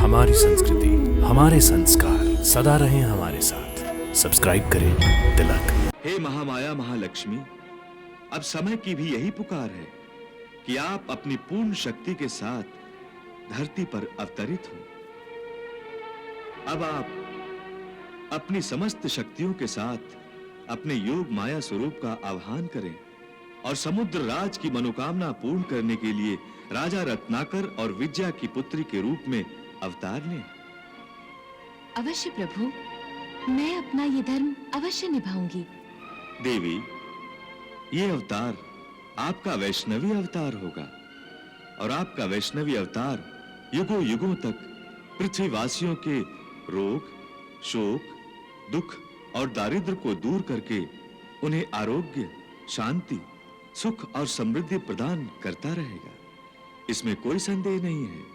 हमारी संस्कृति, हमारे संस्कार सदा रहें हमारे साथ। सब्सक्राइब करें तिलक। हे महामाया महालक्ष्मी, अब समय की भी यही पुकार है कि आप अपनी पूर्ण शक्ति के साथ धरती पर अवतरित हो। अब आप अपनी समस्त शक्तियों के साथ अपने योग माया स्वरूप का आह्वान करें और समुद्र राज की मनोकामना पूर्ण करने के लिए राजा रत्नाकर और विद्या की पुत्री के रूप में अवतार लें। अवश्य प्रभु, मैं अपना ये धर्म अवश्य निभाऊंगी। देवी, ये अवतार आपका वैष्णवी अवतार होगा और आपका वैष्णवी अवतार युगों युगों तक पृथ्वीवासियों के रोग, शोक, दुख और दारिद्र्य को दूर करके उन्हें आरोग्य, शांति, सुख और समृद्धि प्रदान करता रहेगा। इसमें कोई संदेह नहीं है।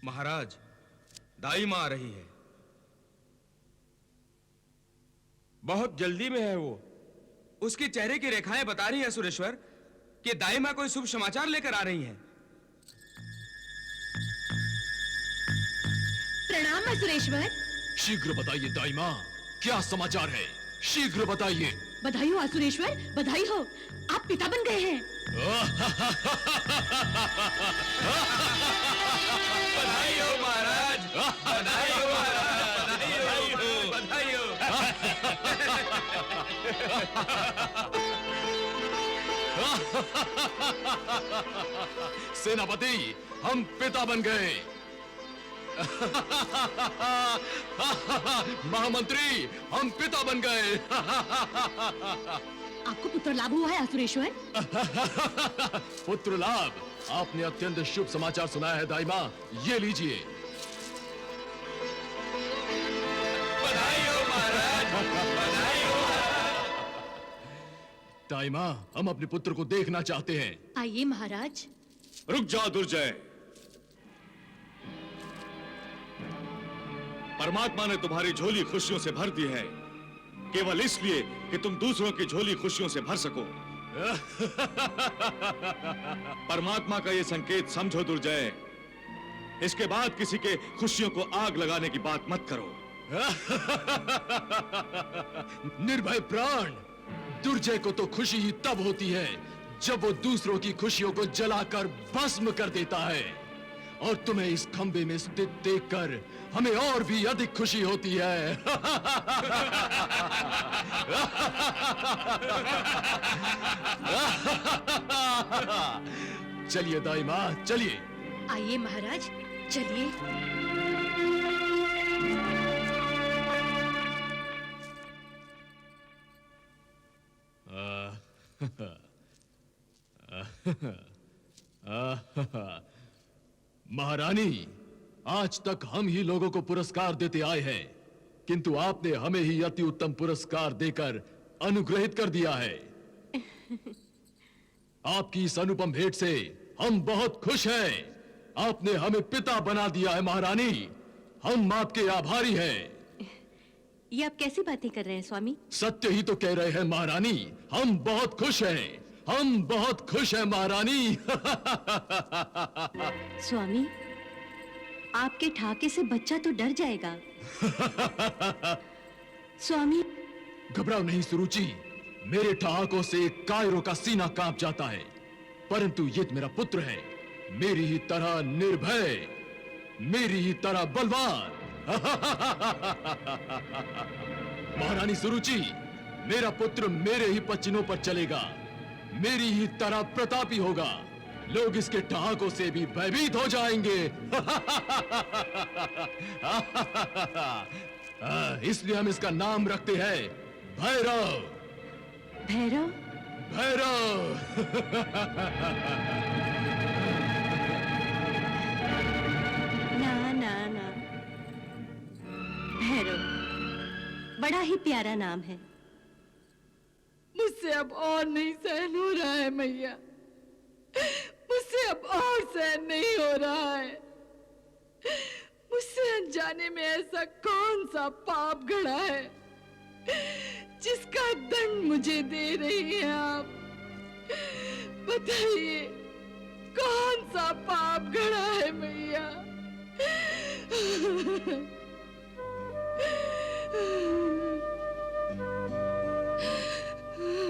महाराज, दाई मां आ रही है। बहुत जल्दी में है वो। उसके चेहरे की रेखाएं बता रही है सुरेश्वर कि दाई मां कोई शुभ समाचार लेकर आ रही हैं। प्रणाम असुरेश्वर। शीघ्र बताइए दाई मां, क्या समाचार है? शीघ्र बताइए। बधाई हो असुरेश्वर, बधाई हो, आप पिता बन गए हैं। बधाई हो महाराज, बधाई हो महाराज, बधाई हो, बधाई हो। सेनापति, हम पिता बन गए। महामंत्री, हम पिता बन गए। आपको पुत्र लाभ हुआ है असुरेश्वर? पुत्र लाभ? आपने अत्यंत शुभ समाचार सुनाया है दाई मां, ये लीजिए। बधाई हो महाराज, बधाई हो। दाई मां, हम अपने पुत्र को देखना चाहते हैं। आइए महाराज। रुक जाओ दुर्जय। परमात्मा ने तुम्हारी झोली खुशियों से भर दी है, केवल इसलिए कि तुम दूसरों की झोली खुशियों से भर सको। परमात्मा का यह संकेत समझो दुर्जय। इसके बाद किसी के खुशियों को आग लगाने की बात मत करो। निर्भय प्राण, दुर्जय को तो खुशी ही तब होती है जब वो दूसरों की खुशियों को जलाकर भस्म कर देता है, और तुम्हें इस खंबे में स्थित देखकर हमें और भी अधिक खुशी होती है। चलिए दाई मां, चलिए। आइए महाराज, चलिए। महारानी, आज तक हम ही लोगों को पुरस्कार देते आए हैं, किंतु आपने हमें ही अति उत्तम पुरस्कार देकर अनुग्रहित कर दिया है। आपकी इस अनुपम भेंट से हम बहुत खुश हैं। आपने हमें पिता बना दिया है महारानी, हम आपके आभारी हैं। ये आप कैसी बातें कर रहे हैं स्वामी? सत्य ही तो कह रहे हैं महारानी, हम बहुत खुश हैं, हम बहुत खुश हैं महारानी। स्वामी, आपके ठाके से बच्चा तो डर जाएगा। स्वामी, घबराओ नहीं सुरुचि, मेरे ठहाकों से कायरों का सीना कांप जाता है, परंतु ये मेरा पुत्र है, मेरी ही तरह निर्भय, मेरी ही तरह बलवान। महारानी सुरुचि, मेरा पुत्र मेरे ही पचिनों पर चलेगा, मेरी ही तरह प्रतापी होगा, लोग इसके ठहाकों से भी भयभीत हो जाएंगे। इसलिए हम इसका नाम रखते हैं भैरव। भैरव? भैरव। बड़ा ही प्यारा नाम है। मुझसे अब और नहीं सहन हो रहा है मैया, मुझसे अब और सहन नहीं हो रहा है। मुझसे अनजाने में ऐसा कौन सा पाप घड़ा है जिसका दंड मुझे दे रही हैं आप? बताइए, कौन सा पाप घड़ा है मैया?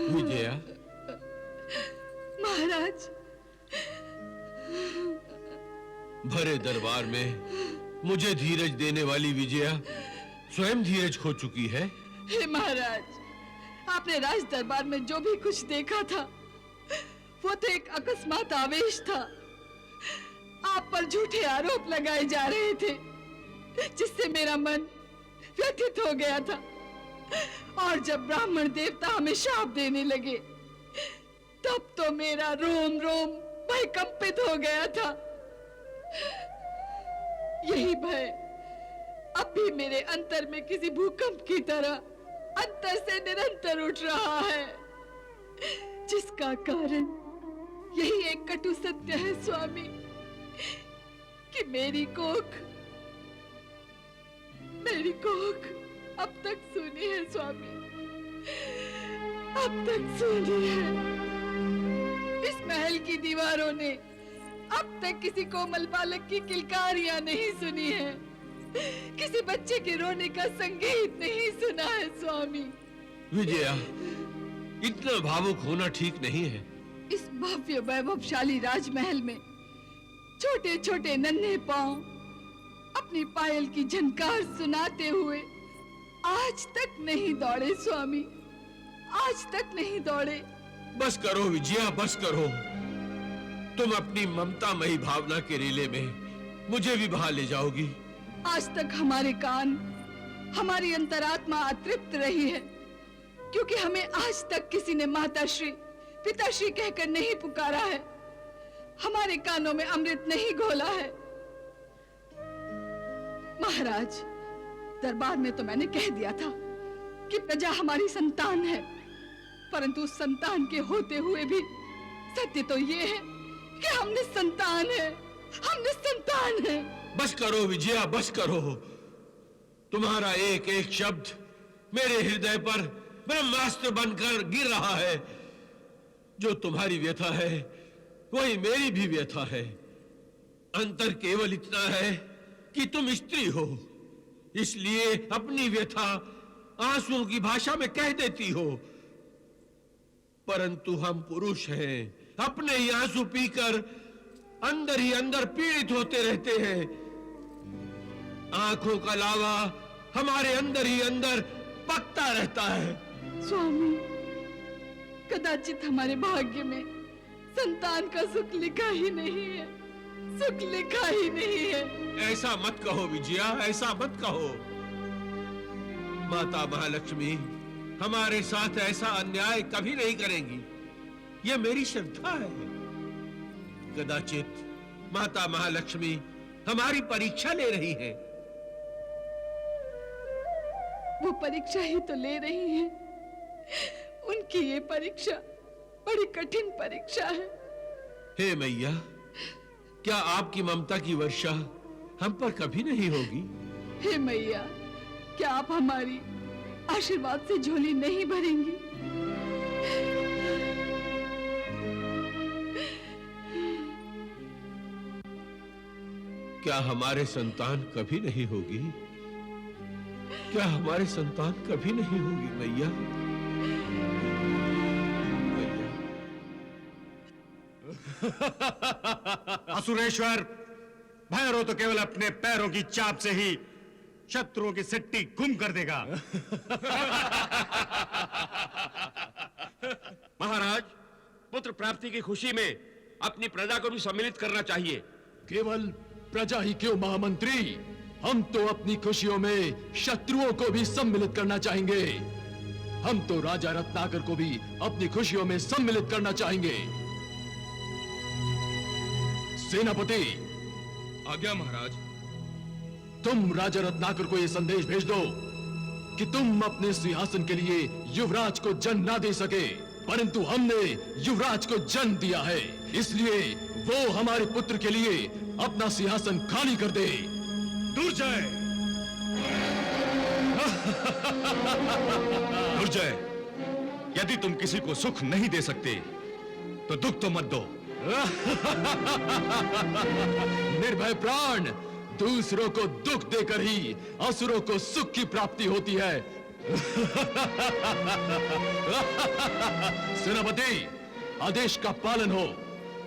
विजया। महाराज। भरे दरबार में मुझे धीरज देने वाली विजया स्वयं धीरज खो चुकी है। हे महाराज, आपने राज दरबार में जो भी कुछ देखा था वो तो एक अकस्मात आवेश था। आप पर झूठे आरोप लगाए जा रहे थे जिससे मेरा मन व्यथित हो गया था, और जब ब्राह्मण देवता हमें शाप देने लगे तब तो मेरा रोम रोम भयकंपित हो गया था। यही भय अब भी मेरे अंतर में किसी भूकंप की तरह अंतर से निरंतर उठ रहा है, जिसका कारण यही एक कटु सत्य है स्वामी कि मेरी कोख अब तक सूनी है स्वामी, अब तक सूनी है। इस महल की दीवारों ने अब तक किसी कोमल बालक की किलकारियां नहीं सुनी है, किसी बच्चे के रोने का संगीत नहीं सुना है स्वामी। विजया, इतना भावुक होना ठीक नहीं है। इस भव्य वैभवशाली राजमहल में छोटे छोटे नन्हे पांव अपनी पायल की झनकार सुनाते हुए आज तक नहीं दौड़े स्वामी, आज तक नहीं दौड़े। बस करो विजया, बस करो। तुम अपनी ममतामयी भावना के रेले में मुझे भी बहा ले जाओगी। आज तक हमारे कान, हमारी अंतरात्मा अतृप्त रही है, क्योंकि हमें आज तक किसी ने माताश्री, पिताश्री कहकर नहीं पुकारा है, हमारे कानों में अमृत नहीं घोला है। महाराज, दरबार में तो मैंने कह दिया था कि प्रजा हमारी संतान है, परंतु उस संतान के होते हुए भी सत्य तो ये है कि हम निसंतान है, हम निसंतान है। बस करो विजया, बस करो। तुम्हारा एक एक शब्द मेरे हृदय पर ब्रह्मास्त्र बनकर गिर रहा है। जो तुम्हारी व्यथा है वही मेरी भी व्यथा है। अंतर केवल इतना है कि तुम स्त्री हो, इसलिए अपनी व्यथा आंसुओं की भाषा में कह देती हो, परंतु हम पुरुष हैं, अपने ही आंसू पीकर अंदर ही अंदर पीड़ित होते रहते हैं। आंखों का लावा हमारे अंदर ही अंदर पकता रहता है। स्वामी, कदाचित हमारे भाग्य में संतान का सुख लिखा ही नहीं है, सुख लिखा ही नहीं है। ऐसा मत कहो विजया, ऐसा मत कहो। माता महालक्ष्मी हमारे साथ ऐसा अन्याय कभी नहीं करेंगी, यह मेरी श्रद्धा है। कदाचित माता महालक्ष्मी हमारी परीक्षा ले रही है। वो परीक्षा ही तो ले रही हैं। उनकी ये परीक्षा बड़ी कठिन परीक्षा है। हे मैया, क्या आपकी ममता की वर्षा हम पर कभी नहीं होगी? हे मैया, क्या आप हमारी आशीर्वाद से झोली नहीं भरेंगी? क्या हमारे संतान कभी नहीं होगी? क्या हमारे संतान कभी नहीं होगी मैया? असुरेश्वर, भैरव तो केवल अपने पैरों की चाप से ही शत्रुओं की सिट्टी गुम कर देगा। महाराज, पुत्र प्राप्ति की खुशी में अपनी प्रजा को भी सम्मिलित करना चाहिए। केवल प्रजा ही क्यों महामंत्री, हम तो अपनी खुशियों में शत्रुओं को भी सम्मिलित करना चाहेंगे। हम तो राजा रत्नाकर को भी अपनी खुशियों में सम्मिलित करना चाहेंगे। सेनापति, आज्ञा महाराज। तुम राजा रत्नाकर को यह संदेश भेज दो कि तुम अपने सिंहासन के लिए युवराज को जन्म ना दे सके, परंतु हमने युवराज को जन्म दिया है, इसलिए वो हमारे पुत्र के लिए अपना सिंहासन खाली कर दे। दुर्जय! दुर्जय, यदि तुम किसी को सुख नहीं दे सकते तो दुख तो मत दो। निर्भय प्राण, दूसरों को दुख देकर ही असुरों को सुख की प्राप्ति होती है। सेनापति, आदेश का पालन हो।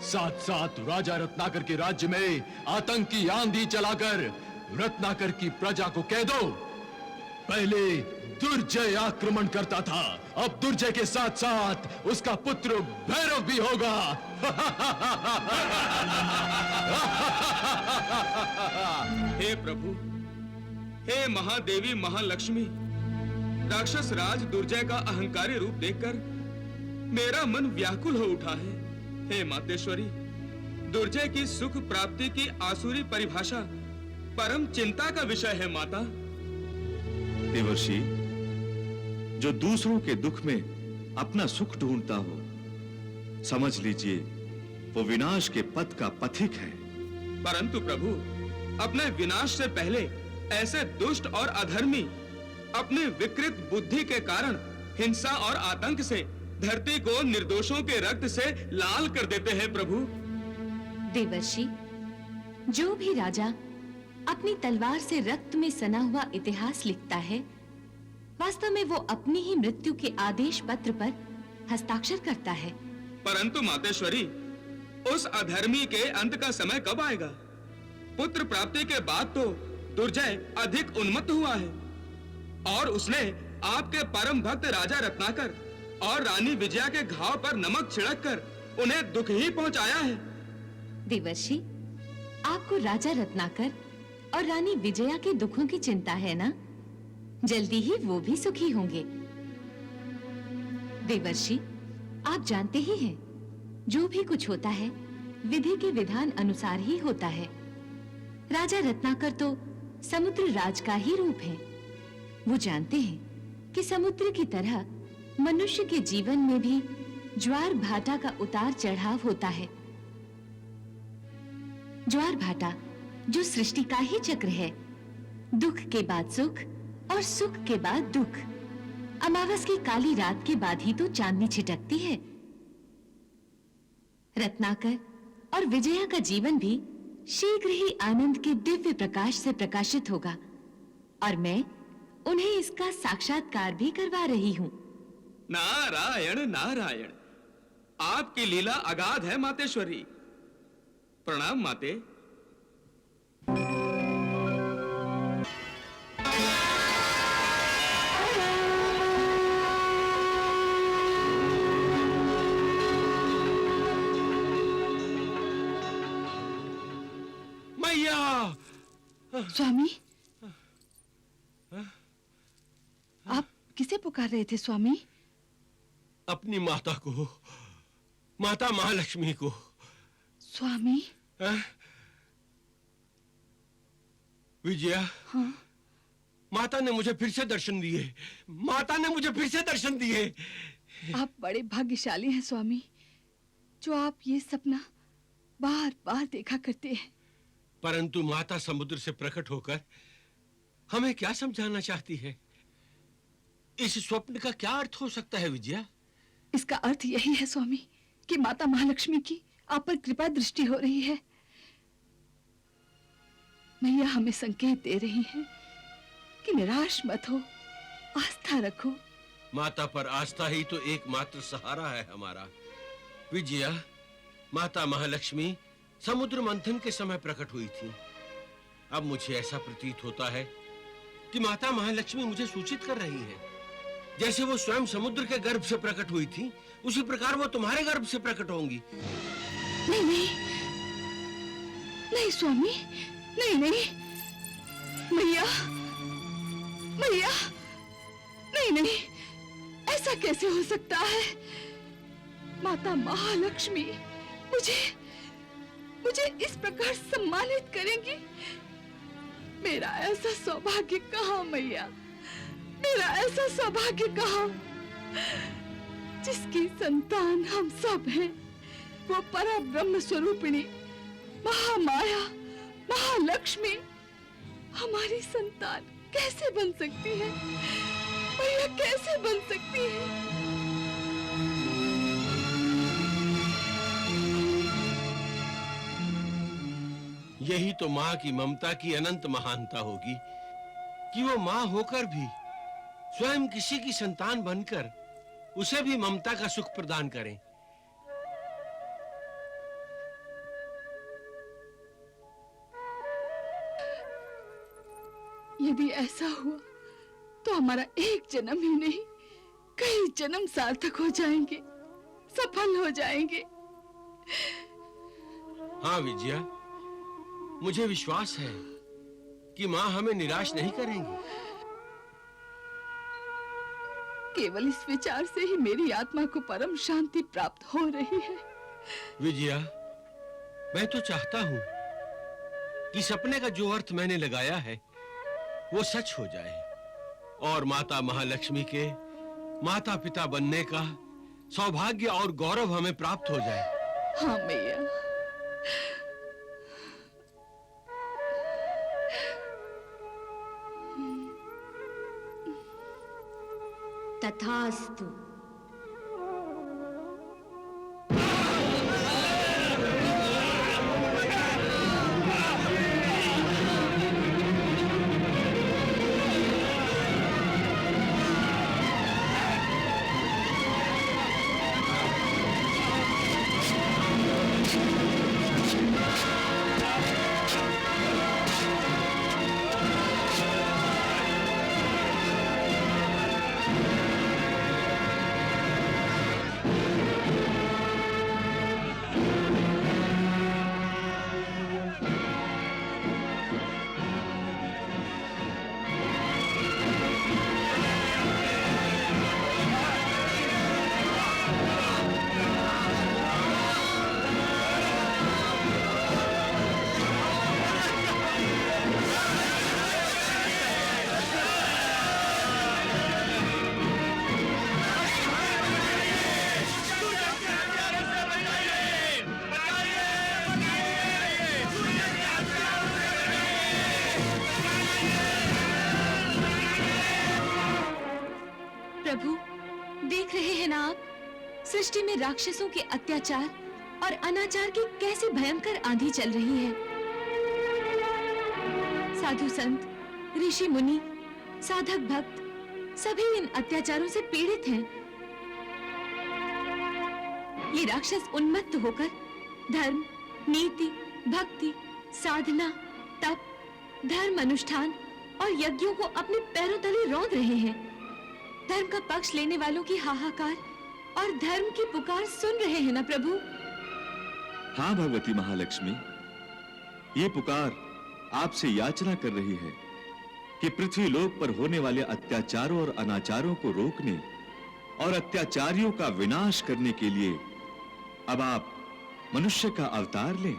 साथ साथ राजा रत्नाकर के राज्य में आतंकी आंधी चलाकर रत्नाकर की प्रजा को कह दो, पहले दुर्जय आक्रमण करता था, अब दुर्जय के साथ साथ उसका पुत्र भैरव भी होगा। हे प्रभु, हे महादेवी महालक्ष्मी, राक्षस राज दुर्जय का अहंकारी रूप देखकर मेरा मन व्याकुल हो उठा है। हे मातेश्वरी, दुर्जय की सुख प्राप्ति की आसुरी परिभाषा परम चिंता का विषय है माता। देवर्षि, जो दूसरों के दुख में अपना सुख ढूंढता हो, समझ लीजिए वो विनाश के पथ का पथिक है। परंतु प्रभु, अपने विनाश से पहले ऐसे दुष्ट और अधर्मी अपने विकृत बुद्धि के कारण हिंसा और आतंक से धरती को निर्दोषों के रक्त से लाल कर देते हैं प्रभु। देवर्षि, जो भी राजा अपनी तलवार से रक्त में सना हुआ इतिहास लिखता है, वास्तव में वो अपनी ही मृत्यु के आदेश पत्र पर हस्ताक्षर करता है। परंतु मातेश्वरी, उस अधर्मी के अंत का समय कब आएगा? पुत्र प्राप्ति के बाद तो दुर्जय अधिक उन्मत्त हुआ है और उसने आपके परम भक्त राजा रत्नाकर और रानी विजया के घाव पर नमक छिड़ककर उन्हें दुख ही पहुंचाया है। देवर्षि, आपको राजा रत्नाकर और रानी विजया के दुखों की चिंता है ना? जल्दी ही वो भी सुखी होंगे। देवर्षि, आप जानते ही हैं, जो भी कुछ होता है विधि के विधान अनुसार ही होता है। राजा रत्नाकर तो समुद्र राज का ही रूप है। वो जानते हैं कि समुद्र की तरह मनुष्य के जीवन में भी ज्वार भाटा का उतार चढ़ाव होता है। ज्वार भाटा जो सृष्टि का ही चक्र है, दुख के बाद सुख और सुख के बाद दुख। अमावस की काली रात के बाद ही तो चांदनी छिटकती है। रत्नाकर और विजया का जीवन भी शीघ्र ही आनंद के दिव्य प्रकाश से प्रकाशित होगा और मैं उन्हें इसका साक्षात्कार भी करवा रही हूँ। नारायण नारायण, आपकी लीला अगाध है मातेश्वरी। प्रणाम माते। मैया! स्वामी, आप किसे पुकार रहे थे स्वामी? अपनी माता को, माता महालक्ष्मी को। स्वामी? विजया, हाँ? माता ने मुझे फिर से दर्शन दिए। माता ने मुझे फिर से दर्शन दिए। आप बड़े भाग्यशाली हैं स्वामी, जो आप ये सपना बार बार देखा करते हैं। परंतु माता समुद्र से प्रकट होकर हमें क्या समझाना चाहती है? इस स्वप्न का क्या अर्थ हो सकता है विजया? इसका अर्थ यही है स्वामी कि माता महालक्ष्मी की आप पर कृपा दृष्टि हो रही है। मैया हमें संकेत दे रही हैं कि निराश मत हो, आस्था रखो। माता पर आस्था ही तो एकमात्र सहारा है हमारा। विजया, माता महालक्ष्मी समुद्र मंथन के समय प्रकट हुई थी। अब मुझे ऐसा प्रतीत होता है कि माता महालक्ष्मी मुझे सूचित कर रही है, जैसे वो स्वयं समुद्र के गर्भ से प्रकट हुई थी, उसी प्रकार वो तुम्हारे गर्भ से प्रकट होंगी। नहीं नहीं नहीं स्वामी, नहीं नहीं, मैया मैया, नहीं नहीं, ऐसा कैसे हो सकता है? माता महालक्ष्मी मुझे इस प्रकार सम्मानित करेंगी? मेरा ऐसा सौभाग्य कहाँ मैया, मेरा मेरा ऐसा सौभाग्य कहाँ, जिसकी संतान हम सब हैं, वो परब्रह्म स्वरूपिणी महामाया महालक्ष्मी हमारी संतान कैसे बन सकती है भैया, कैसे बन सकती है? यही तो माँ की ममता की अनंत महानता होगी कि वो माँ होकर भी स्वयं किसी की संतान बनकर उसे भी ममता का सुख प्रदान करें। यदि ऐसा हुआ तो हमारा एक जन्म ही नहीं, कई जन्म सार्थक हो जाएंगे, सफल हो जाएंगे। हाँ विजया, मुझे विश्वास है कि माँ हमें निराश नहीं करेंगी। केवल इस विचार से ही मेरी आत्मा को परम शांति प्राप्त हो रही है। विजया, मैं तो चाहता हूं कि सपने का जो अर्थ मैंने लगाया है वो सच हो जाए और माता महालक्ष्मी के माता पिता बनने का सौभाग्य और गौरव हमें प्राप्त हो जाए। हाँ मैया। तथास्तु। प्रभु, देख रहे हैं ना आप, सृष्टि में राक्षसों के अत्याचार और अनाचार की कैसी भयंकर आंधी चल रही है। साधु संत, ऋषि मुनि, साधक भक्त सभी इन अत्याचारों से पीड़ित हैं। ये राक्षस उन्मत्त होकर धर्म, नीति, भक्ति, साधना, तप, धर्म अनुष्ठान और यज्ञों को अपने पैरों तले रौंद रहे हैं। धर्म का पक्ष लेने वालों की हाहाकार और धर्म की पुकार सुन रहे हैं ना प्रभु? हाँ भगवती महालक्ष्मी, ये पुकार आपसे याचना कर रही है कि पृथ्वी लोक पर होने वाले अत्याचारों और अनाचारों को रोकने और अत्याचारियों का विनाश करने के लिए अब आप मनुष्य का अवतार लें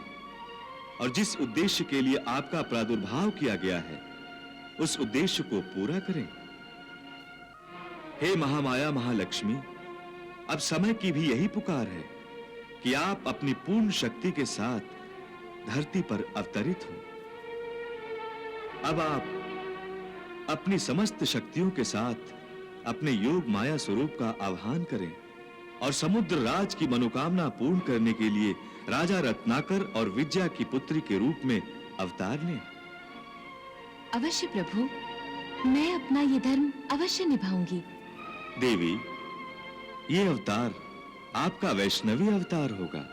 और जिस उद्देश्य के लिए आपका प्रादुर्भाव किया गया है उस उद्देश्य को पूरा करें। हे महामाया महालक्ष्मी, अब समय की भी यही पुकार है कि आप अपनी पूर्ण शक्ति के साथ धरती पर अवतरित हो। अब आप अपनी समस्त शक्तियों के साथ अपने योग माया स्वरूप का आह्वान करें और समुद्र राज की मनोकामना पूर्ण करने के लिए राजा रत्नाकर और विजया की पुत्री के रूप में अवतार लें। अवश्य प्रभु, मैं अपना ये धर्म अवश्य निभाऊंगी। देवी, ये अवतार आपका वैष्णवी अवतार होगा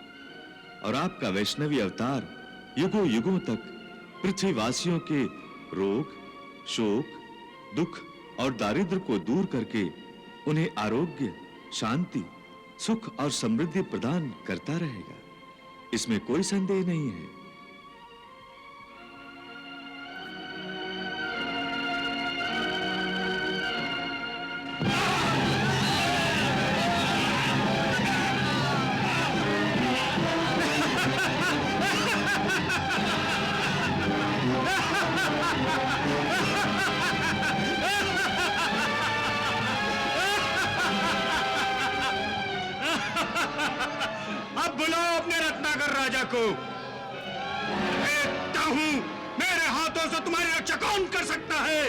और आपका वैष्णवी अवतार युगों युगों तक पृथ्वीवासियों के रोग, शोक, दुख और दारिद्र्य को दूर करके उन्हें आरोग्य, शांति, सुख और समृद्धि प्रदान करता रहेगा। इसमें कोई संदेह नहीं है। को। देखता हूं मेरे हाथों से तुम्हारी रक्षा कौन कर सकता है।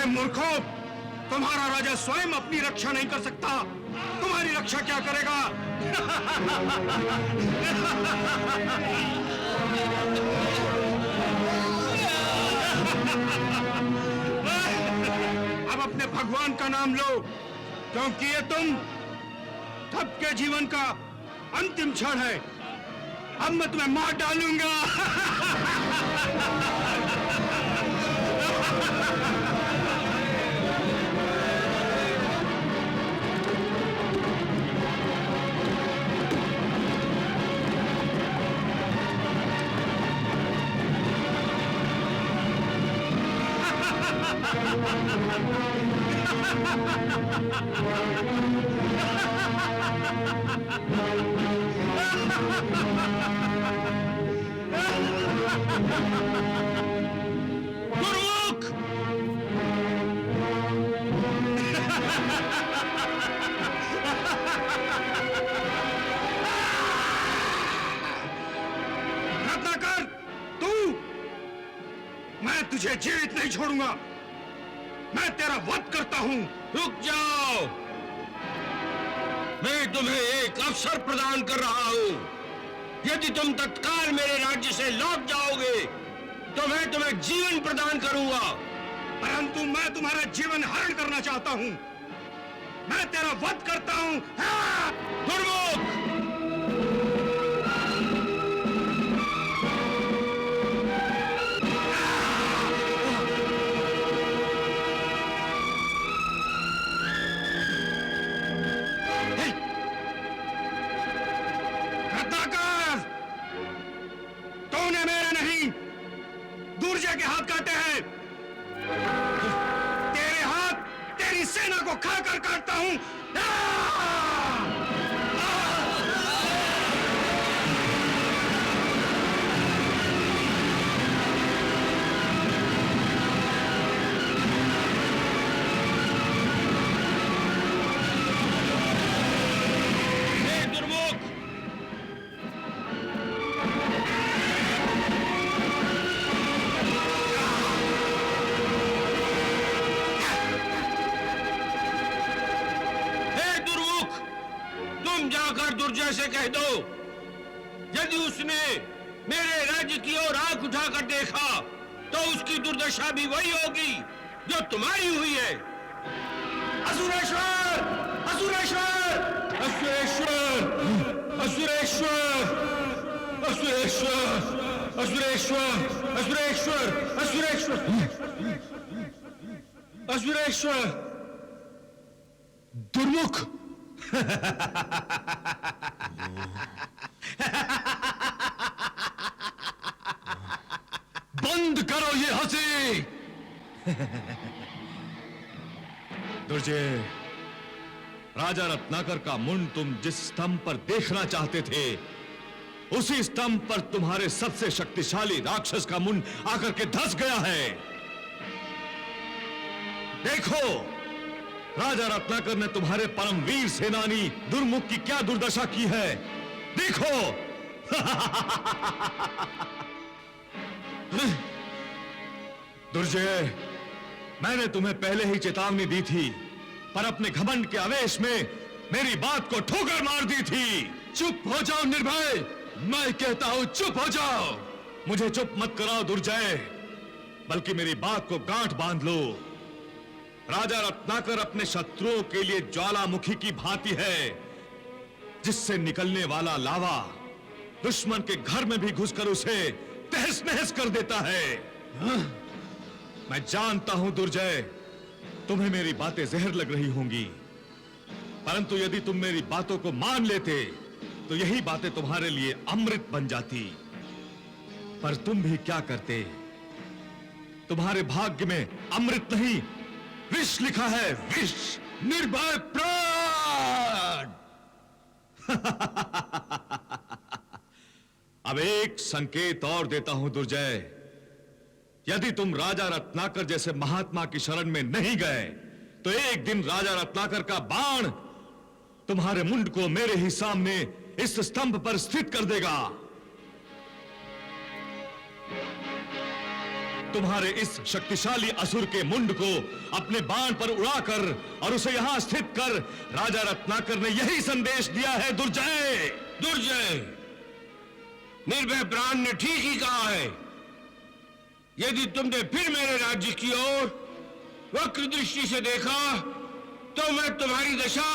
मूर्खों, तुम्हारा राजा स्वयं अपनी रक्षा नहीं कर सकता, तुम्हारी रक्षा क्या करेगा? अब अपने भगवान का नाम लो, क्योंकि ये तुम सबके जीवन का अंतिम क्षण है। अब मैं तुम्हें मार डालूंगा। गुरुमुख! रत्नाकर, तू! मैं तुझे जीवित नहीं छोड़ूंगा। मैं तेरा वध करता हूं। रुक जाओ, मैं तुम्हें एक अवसर प्रदान कर रहा हूं। यदि तुम तत्काल मेरे राज्य से लौट जाओगे तो मैं तुम्हें जीवन प्रदान करूंगा। परंतु मैं तुम्हारा जीवन हरण करना चाहता हूं। मैं तेरा वध करता हूं। हाँ! गुरुमुख! दुर्जय के हाथ काटे हैं। तेरे हाथ तेरी सेना को खाकर काटता हूं। दुर्जय से कह दो, यदि उसने मेरे राज्य की ओर आंख उठाकर देखा तो उसकी दुर्दशा भी वही होगी जो तुम्हारी हुई है। असुरेश्वर! असुरेश्वर! असुरेश्वर! असुरेश्वर! असुरेश्वर! असुरेश्वर! असुरेश्वर! असुरेश्वर! असुरेश्वर! दुर्मुख! बंद करो ये हंसी। दुर्जय, राजा रत्नाकर का मुंड तुम जिस स्तंभ पर देखना चाहते थे, उसी स्तंभ पर तुम्हारे सबसे शक्तिशाली राक्षस का मुंड आकर के धंस गया है। देखो, राजा रत्नाकर ने तुम्हारे परमवीर सेनानी दुर्मुख की क्या दुर्दशा की है। देखो। दुर्जय, मैंने तुम्हें पहले ही चेतावनी दी थी, पर अपने घमंड के आवेश में मेरी बात को ठोकर मार दी थी। चुप हो जाओ निर्भय, मैं कहता हूं चुप हो जाओ। मुझे चुप मत कराओ दुर्जय, बल्कि मेरी बात को गांठ बांध लो। राजा रत्नाकर अपने शत्रुओं के लिए ज्वालामुखी की भांति है, जिससे निकलने वाला लावा दुश्मन के घर में भी घुसकर उसे तहस नहस कर देता है। मैं जानता हूं दुर्जय, तुम्हें मेरी बातें जहर लग रही होंगी, परंतु यदि तुम मेरी बातों को मान लेते तो यही बातें तुम्हारे लिए अमृत बन जाती। पर तुम भी क्या करते? तुम्हारे भाग्य में अमृत नहीं, विष लिखा है, विष। निर्भय प्राण! अब एक संकेत और देता हूं दुर्जय, यदि तुम राजा रत्नाकर जैसे महात्मा की शरण में नहीं गए तो एक दिन राजा रत्नाकर का बाण तुम्हारे मुंड को मेरे ही सामने इस स्तंभ पर स्थित कर देगा। तुम्हारे इस शक्तिशाली असुर के मुंड को अपने बाण पर उड़ाकर और उसे यहां स्थित कर राजा रत्नाकर ने यही संदेश दिया है दुर्जय। दुर्जय, निर्भय प्राण ने ठीक ही कहा है। यदि तुमने फिर मेरे राज्य की ओर वक्र दृष्टि से देखा तो मैं तुम्हारी दशा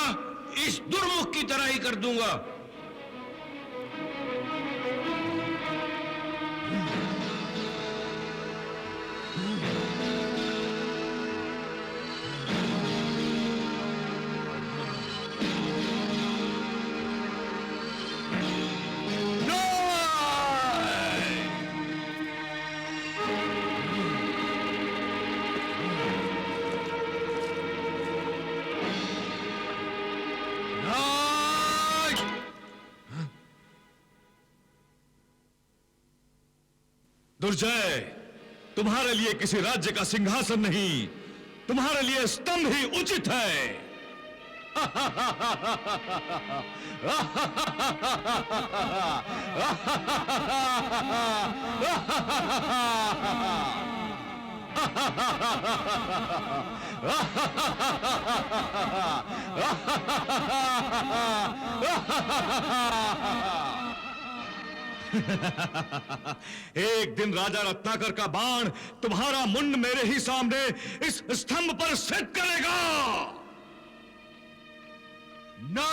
इस दुर्मुख की तरह ही कर दूंगा। दुर्जय, तुम्हारे लिए किसी राज्य का सिंहासन नहीं, तुम्हारे लिए स्तंभ ही उचित है। एक दिन राजा रत्नाकर का बाण तुम्हारा मुंड मेरे ही सामने इस स्तंभ पर स्थित करेगा। ना